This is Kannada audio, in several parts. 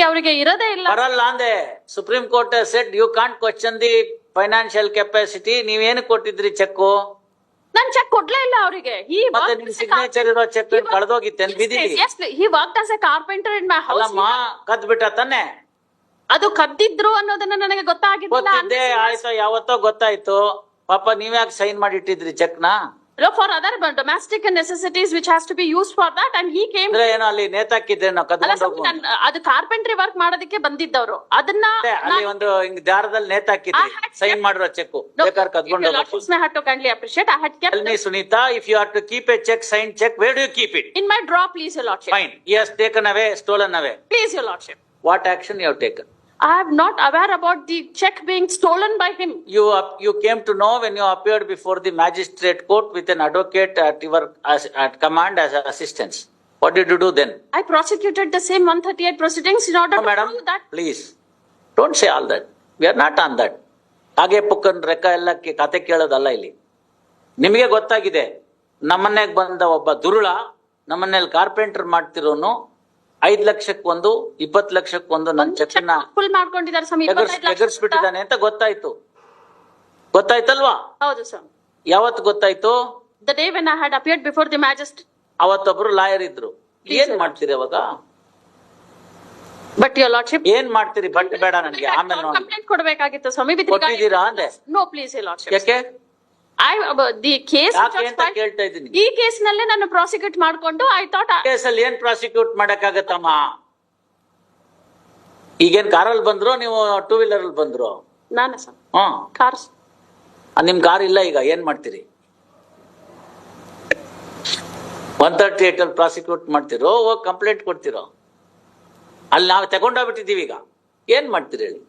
ಅವರಿಗೆ ಇರೋದೇ ಇಲ್ಲ. ಬರಲ್ಲ ಅಂದೆ. Supreme court said you can't question the financial capacity. ನೀವೇನು ಕೊಟ್ಟಿದ್ರಿ ಚೆಕ್? ನಾನ್ ಚೆಕ್ ಕೊಡ್ಲೇ ಇಲ್ಲ ಅವರಿಗೆ. ಮತ್ತೆ ನಿಮ್ ಸಿಗ್ನೇಚರ್ ಇರೋ check ಕಳೆದೋಗಿತ್ತೇನ್ ಬಿದಿಲಿ? He worked as a carpenter in my house. ಅಲ್ಲಮ್ಮ ಕದ್ ಬಿಟ್ಟ ತಾನೆ. ಅದು ಕದ್ದಿದ್ರು ಅನ್ನೋದನ್ನ ನನಗೆ ಗೊತ್ತಾಗಿದ್ದಿಲ್ಲ. ಗೊತ್ತಿದ್ದೆ ಆಯ್ತು, ಯಾವತ್ತೋ ಗೊತ್ತಾಯ್ತು. ಪಾಪ ನೀವ್ಯಾಕೆ ಸೈನ್ ಮಾಡಿ ಇಟ್ಟಿದ್ರಿ ಚೆಕ್ ನ? For other domestic necessities which has to be used for that, and he came. ಏನೋ ಅಲ್ಲಿ ನೇತಾಕಿದ್ರೆ ನಾವು ಕದ್ಕೊಂಡು ಹೋಗು. ಅದು ಕಾರ್ಪೆಂಟ್ರಿ ವರ್ಕ್ ಮಾಡೋದಕ್ಕೆ ಬಂದಿದ್ದವರು. ಅದನ್ನ ಅಲ್ಲಿ ಒಂದು ಹಿಂಗ್ ದಾರದಲ್ಲಿ ನೇತಾಕಿದ್ರಿ ಸೈನ್ ಮಾಡಿರೋ ಚೆಕ್. ಬೇಕಾದ್ರೆ ಕದ್ಕೊಂಡು ಹೋಗು. I had to kindly appreciate. I had kept. Tell me, Sunita, if you are to keep a check, signed check, where do you keep it? In my drawer, please, your lordship. Fine. He has taken away, stolen away. Please, your lordship. What action you have taken? I am not aware about the check being stolen by him. You came to know when you appeared before the magistrate court with an advocate at your at command as assistance. What did you do then? I prosecuted the same 138 proceedings in order to prove that. Please, don't say all that. We are not on that. ಹಾಗೆ ಪುಕ್ಕನ್ ರೆಕ್ಕ ಎಲ್ಲ ಕತೆ ಕೇಳೋದಲ್ಲ ಇಲ್ಲಿ. ನಿಮಗೆ ಗೊತ್ತಾಗಿದೆ, ನಮ್ಮನೆಗೆ ಬಂದ ಒಬ್ಬ ದುರುಳ ನಮ್ಮನೇಲಿ ಕಾರ್ಪೆಂಟರ್ ಮಾಡ್ತಿರೋನು 5 ಲಕ್ಷಕ್ಕೊಂದು 20 ಲಕ್ಷಕ್ಕೊಂದು ನನ್ನ ಚೆಕ್ನ ಫುಲ್ ಮಾಡ್ಕೊಂಡಿದ್ದಾರೆ ಸ್ವಾಮಿ. ಎಗರ್ಸ್ಬಿಟ್ಟಿದ್ದಾನೆ ಅಂತ ಗೊತ್ತಾಯ್ತು. ಗೊತ್ತಾಯ್ತಲ್ವಾ? ಹೌದು ಸರ್. ಯಾವತ್ತು ಗೊತ್ತಾಯ್ತು? The day when I had appeared before the magistrate. ಅವತ್ತೊಬ್ರು ಲಾಯರ್ ಇದ್ರು. ಏನ್ ಮಾಡ್ತೀರಿ ಅವಾಗ? But your lordship. ಏನ್ ಮಾಡ್ತೀರಿ? ಬಟ್ ಬೇಡ ನನಗೆ, ಆಮೇಲೆ ನೋಡಿ. ಕಂಪ್ಲೇಂಟ್ ಕೊಡಬೇಕಾಗಿತ್ತು ಸ್ವಾಮಿ. ಕೊಟ್ಟಿದ್ದೀರಾ ಅಂದೆ? No, please your lordship. ಯಾಕೆ? the case ಯಾಕೆ ಅಂತ ಕೇಳ್ತಾ ಇದ್ದೀನಿ. ಈ ಕೇಸ್ ನಲ್ಲೇ ನಾನು ಪ್ರಾಸಿಕ್ಯೂಟ್ ಮಾಡ್ಕೊಂಡು I thought ಕೇಸಲ್ಲಿ ಏನ್ ಪ್ರಾಸಿಕ್ಯೂಟ್ ಮಾಡಕ್ಕಾಗತ್ತಮ್ಮ? ಈಗೇನ್ ಕಾರಲ್ಲಿ ಬಂದ್ರು ನೀವು ಟೂ ವೀಲರ್ ಅಲ್ಲಿ ಬಂದ್ರು? ನಾನು ಸರ್ ಕಾರ್ಸ್. ನಿಮ್ ಕಾರ್ ಇಲ್ಲ, ಈಗ ಏನ್ ಮಾಡ್ತೀರಿ? 138 ಅಲ್ಲಿ ಪ್ರಾಸಿಕ್ಯೂಟ್ ಮಾಡ್ತಿರೋ ಹೋಗಿ ಕಂಪ್ಲೇಂಟ್ ಕೊಡ್ತಿರೋ? ಅಲ್ಲಿ ನಾವು ತಗೊಂಡೋಗ್ಬಿಟ್ಟಿದೀವಿ, ಈಗ ಏನ್ ಮಾಡ್ತೀರಿ ಹೇಳಿ?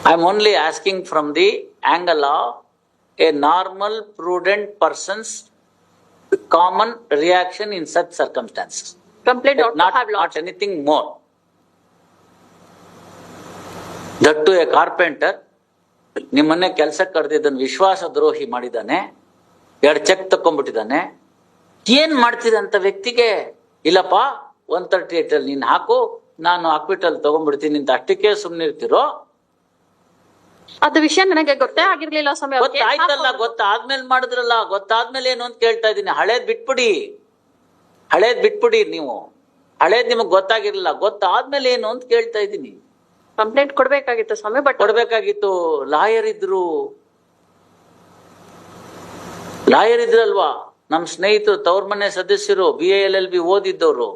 I am only asking from the angle of a normal, prudent person's common reaction in such circumstances. Complaint not anything more. That to a carpenter, ನಿಮ್ಮನ್ನೇ ಕೆಲಸಕ್ಕೆ ಕರೆದಿದ್ದನ್ನು ವಿಶ್ವಾಸ ದ್ರೋಹಿ ಮಾಡಿದ್ದಾನೆ, 2 ಚೆಕ್ ತಕೊಂಡ್ಬಿಟ್ಟಿದ್ದಾನೆ. ಏನ್ ಮಾಡ್ತಿದೆ ಅಂತ ವ್ಯಕ್ತಿಗೆ ಇಲ್ಲಪ್ಪ 138 ಅಲ್ಲಿ ನೀನ್ ಹಾಕು, ನಾನು ಅಕ್ವಿಟಲ್ ತಗೊಂಡ್ಬಿಡ್ತೀನಿ ಅಂತ ಅಷ್ಟಕ್ಕೆ ಸುಮ್ನಿರ್ತಿರೋ? ಅದು ವಿಷಯ ನನಗೆ ಗೊತ್ತೇ ಆಗಿರ್ಲಿಲ್ಲ ಸ್ವಾಮಿ. ಗೊತ್ತಾಯ್ತಲ್ಲ, ಗೊತ್ತಾದ್ಮೇಲೆ ಮಾಡಿದ್ರಲ್ಲ. ಗೊತ್ತಾದ್ಮೇಲೆ ಏನು ಅಂತ ಕೇಳ್ತಾ ಇದ್ದೀನಿ. ಹಳೇದ್ ಬಿಟ್ಬಿಡಿ ನೀವು. ಹಳೇದ್ ನಿಮಗ್ ಗೊತ್ತಾಗಿರ್ಲಿಲ್ಲ, ಗೊತ್ತಾದ್ಮೇಲೆ ಏನು ಅಂತ ಕೇಳ್ತಾ ಇದ್ದೀನಿ. ಕಂಪ್ಲೇಂಟ್ ಕೊಡ್ಬೇಕಾಗಿತ್ತು ಸ್ವಾಮಿ. ಬಟ್ ಕೊಡ್ಬೇಕಾಗಿತ್ತು. ಲಾಯರ್ ಇದ್ರಲ್ವಾ ನಮ್ ಸ್ನೇಹಿತರು, ತವ್ರ ಮನೆ ಸದಸ್ಯರು, BA-LLB ಓದಿದ್ದವ್ರು.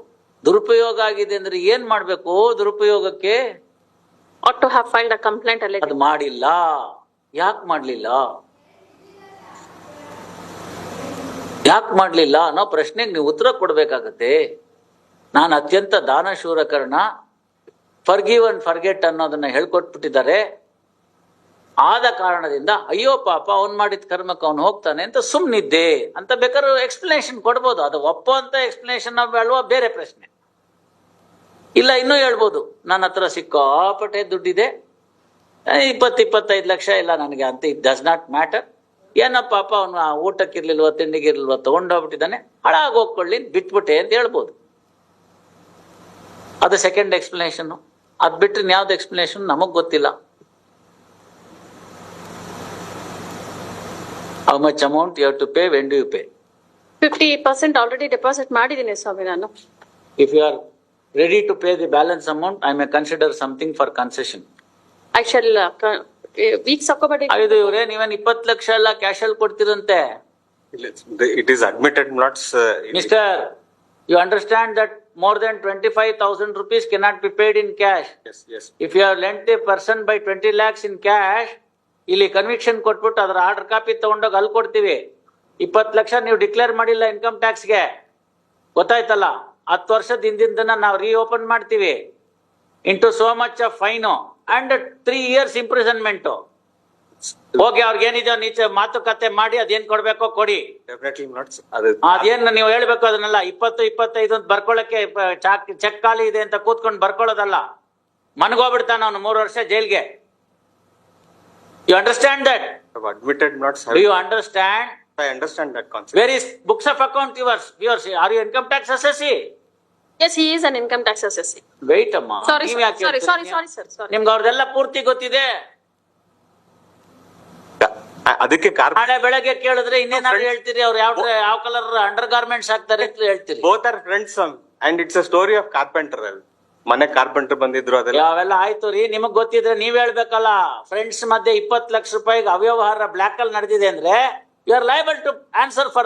ದುರುಪಯೋಗ ಆಗಿದೆ ಅಂದ್ರೆ ಏನ್ ಮಾಡ್ಬೇಕು? ದುರುಪಯೋಗಕ್ಕೆ ought to have filed a complaint. ಅದು ಮಾಡಿಲ್ಲ. ಯಾಕೆ ಮಾಡ್ಲಿಲ್ಲ ಅನ್ನೋ ಪ್ರಶ್ನೆಗೆ ನೀವು ಉತ್ತರ ಕೊಡ್ಬೇಕಾಗತ್ತೆ. ನಾನು ಅತ್ಯಂತ ದಾನಶೂರಕರಣ, ಫರ್ಗಿವ್ ಅಂಡ್ ಫರ್ಗೆಟ್ ಅನ್ನೋದನ್ನ ಹೇಳ್ಕೊಟ್ಬಿಟ್ಟಿದ್ದಾರೆ. ಆದ ಕಾರಣದಿಂದ ಅಯ್ಯೋ ಪಾಪ ಅವ್ನ್ ಮಾಡಿದ ಕರ್ಮಕ್ಕೆ ಅವ್ನು ಹೋಗ್ತಾನೆ ಅಂತ ಸುಮ್ನಿದ್ದೆ ಅಂತ ಬೇಕಾದ್ರೂ ಎಕ್ಸ್ಪ್ಲನೇಷನ್ ಕೊಡ್ಬೋದು. ಅದು ಒಪ್ಪೋ ಅಂತ ಎಕ್ಸ್ಪ್ಲನೇಷನ್ ಅಲ್ವಾ, ಬೇರೆ ಪ್ರಶ್ನೆ. ಇಲ್ಲ ಇನ್ನೂ ಹೇಳ್ಬೋದು, ನನ್ನ ಹತ್ರ ಸಿಕ್ಕಾಪಟ್ಟೆ ದುಡ್ಡಿದೆ, 20-25 ಲಕ್ಷ ಇಲ್ಲ ನನಗೆ ಅಂತ. It does not matter. ಏನಪ್ಪ ಪಾಪ ಅವನು ಊಟಕ್ಕಿರ್ಲಿಲ್ವ ತಿಂಡಿಗಿರ್ಲಿಲ್ವ ತಗೊಂಡೋಗ್ಬಿಟ್ಟಿದ್ದಾನೆ, ಹಾಳಾಗಿ ಹೋಗ್ಕೊಳ್ಳಿ ಬಿಟ್ಬಿಟ್ಟೆ ಅಂತ ಹೇಳ್ಬೋದು. ಅದು ಸೆಕೆಂಡ್ ಎಕ್ಸ್ಪ್ಲನೇಷನ್. ಅದ್ ಬಿಟ್ರೆ ಯಾವ್ದು ಎಕ್ಸ್ಪ್ಲನೇಷನ್ ನಮಗ್ ಗೊತ್ತಿಲ್ಲ. How much amount you have to pay, when do you pay? 50% already deposit ಮಾಡಿದ್ದೀನಿ ಸ್ವಾಮಿ ನಾನು. If you are ready to pay the balance amount, I may consider something for concession. I shall weeks according. ಇದು ಇವ್ರೆ ನೀವೇನ್ 20 ಲಕ್ಷ ಎಲ್ಲ ಕ್ಯಾಶ್ ಅಲ್ಲಿ ಕೊಡ್ತಿರಂತೆ? It is admitted not. Mister, you understand that more than 25,000 rupees cannot be paid in cash. Yes. If you have lent a person by 20 lakhs in cash, ಇಲ್ಲಿ ಕನ್ವಿಕ್ಷನ್ ಕೊಟ್ಬಿಟ್ಟು ಅದರ ಆರ್ಡರ್ ಕಾಪಿ ತಗೊಂಡೋಗಿ ಅಲ್ಲಿ ಕೊಡ್ತೀವಿ. 20 ಲಕ್ಷ ನೀವು ಡಿಕ್ಲೇರ್ ಮಾಡಿಲ್ಲ ಇನ್ಕಮ್ ಟ್ಯಾಕ್ಸ್ಗೆ, ಗೊತ್ತಾಯ್ತಲ್ಲ? 10 ವರ್ಷದ ಹಿಂದಿನ ನಾವು ರೀಓಪನ್ ಮಾಡ್ತೀವಿ. Into so much of fine and 3 years imprisonment. ಹೋಗಿ ಅವ್ರಿಗೆ ಏನಿದೆ ನೀಚೆ ಮಾತುಕತೆ ಮಾಡಿ ಅದೇನ್ ಕೊಡ್ಬೇಕೋ ಕೊಡಿ. ಅದೇನ್ ನೀವು ಹೇಳ್ಬೇಕು ಅದನ್ನೆಲ್ಲ. 20-25 ಅಂತ ಬರ್ಕೊಳ್ಳಕ್ಕೆ ಚೆಕ್ ಖಾಲಿ ಇದೆ ಅಂತ ಕೂತ್ಕೊಂಡು ಬರ್ಕೊಳ್ಳೋದಲ್ಲ. ಮನ್ಗೋಗ್ಬಿಡ್ತಾನ ಅವನು 3 ವರ್ಷ ಜೈಲ್ಗೆ. You understand that? Admitted not. Do you understand? I understand that concept. Where is books of account yours? Are you income tax assessee? Yes, he is an income tax assessee. Wait ಅಮ್ಮ. Sorry, ನೀವ್ sir. ಯಾಕೆ Sorry, ಹೇಳ್ತೀರಿ? sir. Sorry. ನಿಮ್ಗೆ ಅವ್ರದೆಲ್ಲ ಪೂರ್ತಿ ಗೊತ್ತಿದೆ. ಅದಕ್ಕೆ ನಾಳೆ ಬೆಳಗ್ಗೆ ಕೇಳಿದ್ರೆ ಇನ್ನೇನಾದ್ರು ಹೇಳ್ತೀರಿ, ಅವ್ರು ಯಾವ ಕಲರ್ ಅಂಡರ್ ಗಾರ್ಮೆಂಟ್ಸ್ ಹಾಕ್ತಾರೆ ಅಂತ ಹೇಳ್ತೀರಿ. Both are friends and it's a story of carpenter. ಮನೆ ಕಾರ್ಪೆಂಟರ್ ಬಂದಿದ್ರು ಅದೆಲ್ಲ. ಅವೆಲ್ಲ ಆಯ್ತು ರೀ, ನಿಮಗ್ ಗೊತ್ತಿದ್ರೆ ನೀವ್ ಹೇಳ್ಬೇಕಲ್ಲ. ಫ್ರೆಂಡ್ಸ್ ಮಧ್ಯೆ 20 ಲಕ್ಷ ರೂಪಾಯಿಗೆ ಅವ್ಯವಹಾರ ಬ್ಲಾಕ್ ಅಲ್ಲಿ ನಡೆದಿದೆ ಅಂದ್ರೆ you are liable to answer for